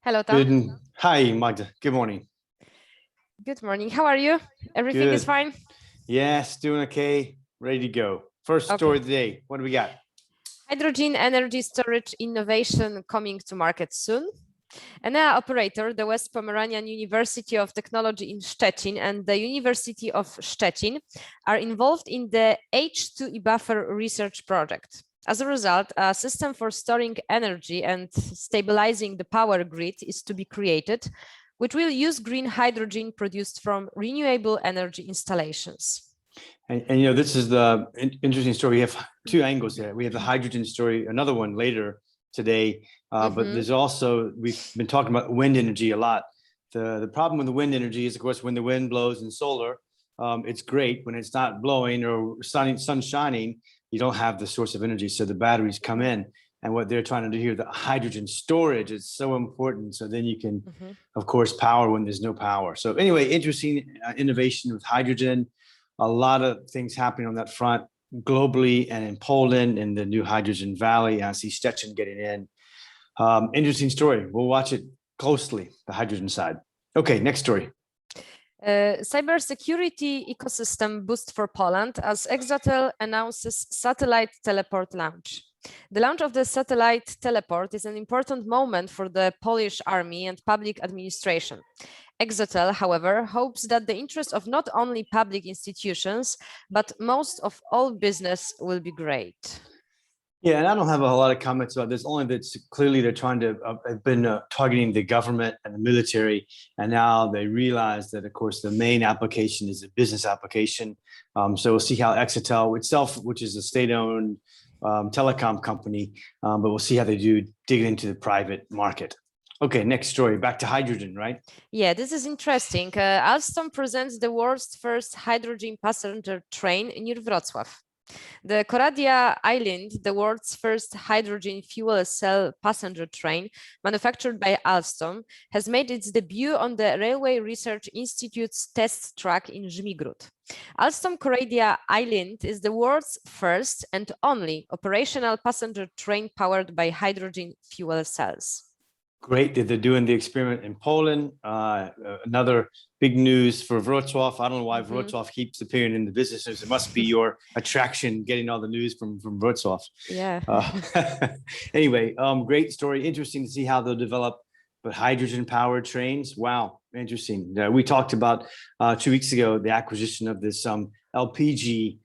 Hello, Thom. Hi, Magda. Good morning. Good morning. How are you? Everything is fine? Yes, doing okay. Ready to go. First story of the day. What do we got? Hydrogen energy storage innovation coming to market soon. Enea operator, the West Pomeranian University of Technology in Szczecin and the University of Szczecin are involved in the H2E buffer research project. As a result, a system for storing energy and stabilizing the power grid is to be created, which will use green hydrogen produced from renewable energy installations. And you know, this is the interesting story. We have two angles here. We have the hydrogen story, another one later today, but there's also, we've been talking about wind energy a lot. The problem with the wind energy is, of course, when the wind blows in solar, it's great. When it's not blowing or sun shining, you don't have the source of energy, so the batteries come in. And what they're trying to do here, the hydrogen storage is so important. So then you can, of course, power when there's no power. So anyway, interesting innovation with hydrogen. A lot of things happening on that front globally and in Poland in the new hydrogen valley. I see Szczecin getting in. Interesting story. We'll watch it closely, the hydrogen side. Okay, next story. Cybersecurity ecosystem boost for Poland as Exatel announces satellite teleport launch. The launch of the satellite teleport is an important moment for the Polish army and public administration. Exatel, however, hopes that the interest of not only public institutions, but most of all business will be great. Yeah, and I don't have a lot of comments about this, only that clearly they're trying to have been targeting the government and the military, and now they realize that, of course, the main application is a business application. So we'll see how Exatel itself, which is a state-owned telecom company, but we'll see how they do digging into the private market. Okay, next story, back to hydrogen, right? Yeah, this is interesting. Alstom presents the world's first hydrogen passenger train near Wrocław. The Coradia Island, the world's first hydrogen fuel cell passenger train manufactured by Alstom, has made its debut on the Railway Research Institute's test track in Żmigród. Alstom Coradia Island is the world's first and only operational passenger train powered by hydrogen fuel cells. Great that they're doing the experiment in Poland. Another big news for Wrocław. I don't know why Wrocław keeps appearing in the business news. It must be your attraction getting all the news from Wrocław. Yeah. Anyway, great story. Interesting to see how they'll develop. But hydrogen-powered trains, wow, interesting. We talked about 2 weeks ago the acquisition of this LPG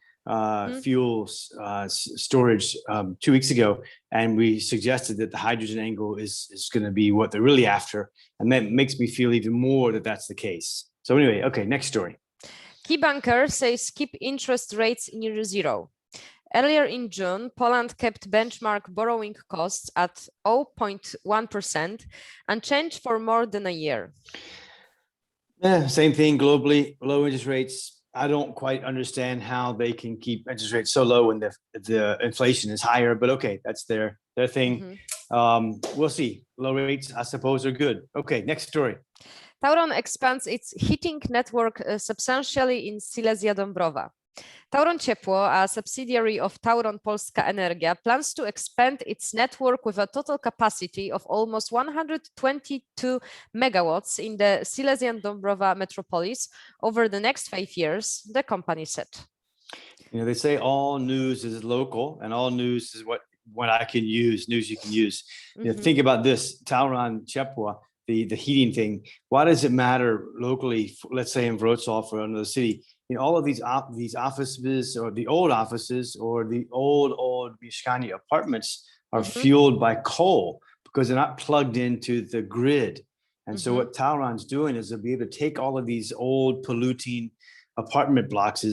fuel storage 2 weeks ago, and we suggested that the hydrogen angle is going to be what they're really after, and that makes me feel even more that that's the case. So anyway, okay, next story. Key banker says keep interest rates near zero. Earlier in June, Poland kept benchmark borrowing costs at 0.1%, unchanged for more than a year. Yeah, same thing globally, low interest rates. I don't quite understand how they can keep interest rates so low when the inflation is higher, but okay, that's their thing. We'll see. Low rates, I suppose, are good. Okay, next story. Tauron expands its heating network substantially in Silesia-Dąbrowa. Tauron Ciepło, a subsidiary of Tauron Polska Energia, plans to expand its network with a total capacity of almost 122 megawatts in the Silesia-Dąbrowa metropolis over the next 5 years, the company said. You know, they say all news is local and all news is what I can use, news you can use. You know, think about this, Tauron Ciepło, the heating thing. Why does it matter locally, let's say in Wrocław or another city? You know, all of these offices or the old offices or the old mieszkania apartments are fueled by coal because they're not plugged into the grid. And so what Tauron's doing is they'll be able to take all of these old polluting apartment blocks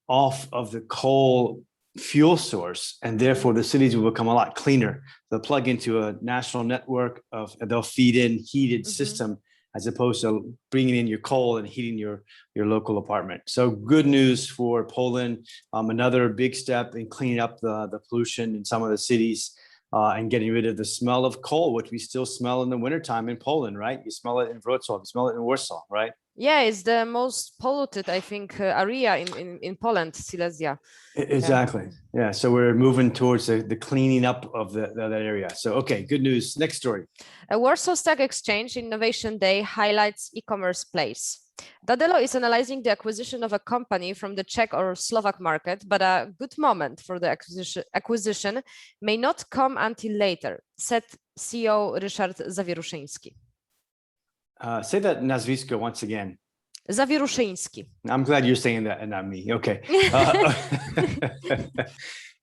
off of the coal fuel source, and therefore the cities will become a lot cleaner. They'll plug into a national network they'll feed in heated system as opposed to bringing in your coal and heating your local apartment. So good news for Poland. Another big step in cleaning up the pollution in some of the cities. and getting rid of the smell of coal, which we still smell in the wintertime in Poland, right? You smell it in Wrocław, you smell it in Warsaw, right? Yeah, it's the most polluted, I think, area in Poland, Silesia. Exactly. Yeah. So we're moving towards the cleaning up of that area. So, okay, good news. Next story. A Warsaw Stock Exchange Innovation Day highlights e-commerce plays. Dadelo is analyzing the acquisition of a company from the Czech or Slovak market, but a good moment for the acquisition may not come until later, said CEO Ryszard Zawieruszyński. Say that nazwisko once again. Zawieruszyński. I'm glad you're saying that and not me. Okay.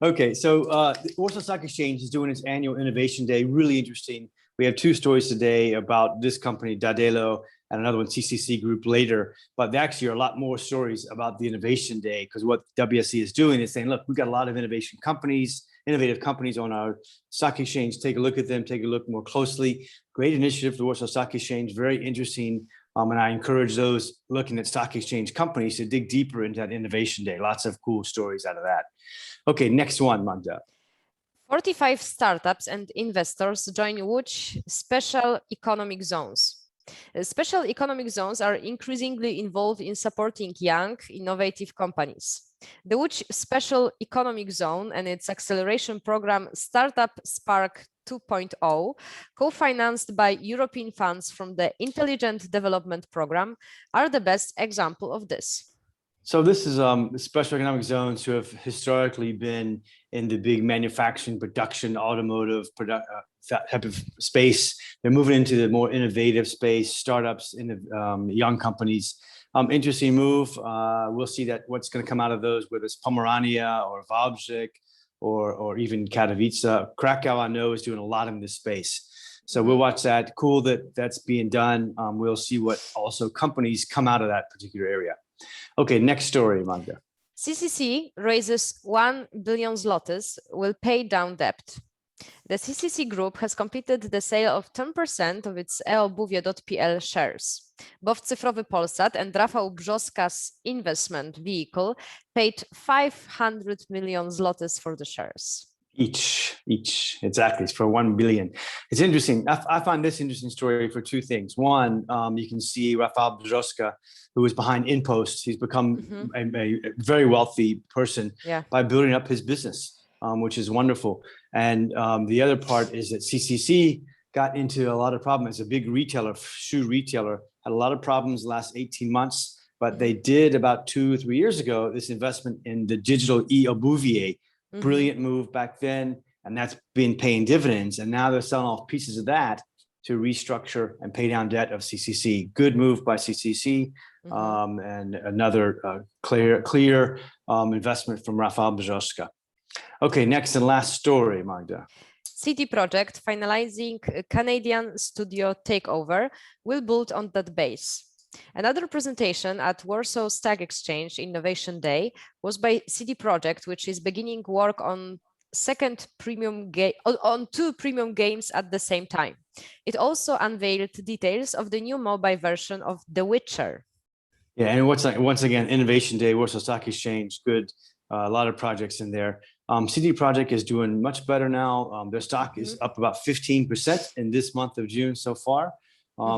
Okay. So Warsaw Stock Exchange is doing its annual Innovation Day. Really interesting. We have two stories today about this company, Dadelo, and another one, CCC Group, later. But there actually are a lot more stories about the Innovation Day, because what WSE is doing is saying, look, we've got a lot of innovative companies on our stock exchange. Take a look at them, take a look more closely. Great initiative, the Warsaw Stock Exchange, very interesting. And I encourage those looking at stock exchange companies to dig deeper into that Innovation Day. Lots of cool stories out of that. Okay, next one, Magda. 45 startups and investors join Łódź Special Economic Zones. Special economic zones are increasingly involved in supporting young, innovative companies. The Łódź Special Economic Zone and its acceleration program Startup Spark 2.0, co-financed by European funds from the Intelligent Development Program, are the best example of this. So this is special economic zones who have historically been in the big manufacturing, production, automotive, that type of space. They're moving into the more innovative space, startups, in the young companies. Interesting move. We'll see that what's going to come out of those, whether it's Pomerania or Wałbrzych or even Katowice. Krakow, I know, is doing a lot in this space. So we'll watch that. Cool that that's being done. We'll see what also companies come out of that particular area. Okay, next story, Magda. CCC raises 1 billion zlotys, will pay down debt. The CCC Group has completed the sale of 10% of its eobuwie.pl shares. Both Cyfrowy Polsat and Rafał Brzoska's investment vehicle paid 500 million zlotys for the shares. Each, exactly. It's for 1 billion. It's interesting. I find this interesting story for two things. One, you can see Rafał Brzoska, who is behind InPost. He's become a very wealthy person by building up his business, which is wonderful. And the other part is that CCC got into a lot of problems. It's a big retailer, shoe retailer, had a lot of problems the last 18 months, but they did about 2 or 3 years ago, this investment in the digital eobuwie. Brilliant move back then, and that's been paying dividends. And now they're selling off pieces of that to restructure and pay down debt of CCC. Good move by CCC, and another clear investment from Rafał Brzoska. Okay, next and last story, Magda. CD Projekt, finalizing Canadian studio takeover, will build on that base. Another presentation at Warsaw Stock Exchange Innovation Day was by CD Projekt, which is beginning work on two premium games at the same time. It also unveiled details of the new mobile version of The Witcher. Yeah, and once again, Innovation Day, Warsaw Stock Exchange, good, a lot of projects in there. CD Projekt is doing much better now. Their stock is up about 15% in this month of June so far.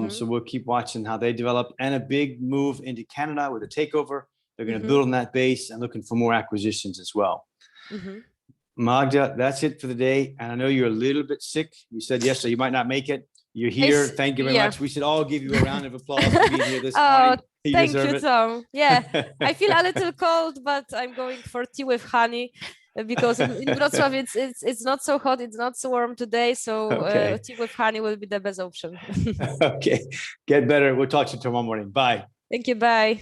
So we'll keep watching how they develop, and a big move into Canada with a takeover. They're going to build on that base and looking for more acquisitions as well. Magda, that's it for the day. And I know you're a little bit sick. You said yesterday you might not make it. You're here. Thank you very much. We should all give you a round of applause for being here this morning. Thank you, Thom. Yeah, I feel a little cold, but I'm going for tea with honey. Because in Wrocław it's not so hot, it's not so warm today, so tea with honey will be the best option. Okay, get better. We'll talk to you tomorrow morning. Bye. Thank you. Bye.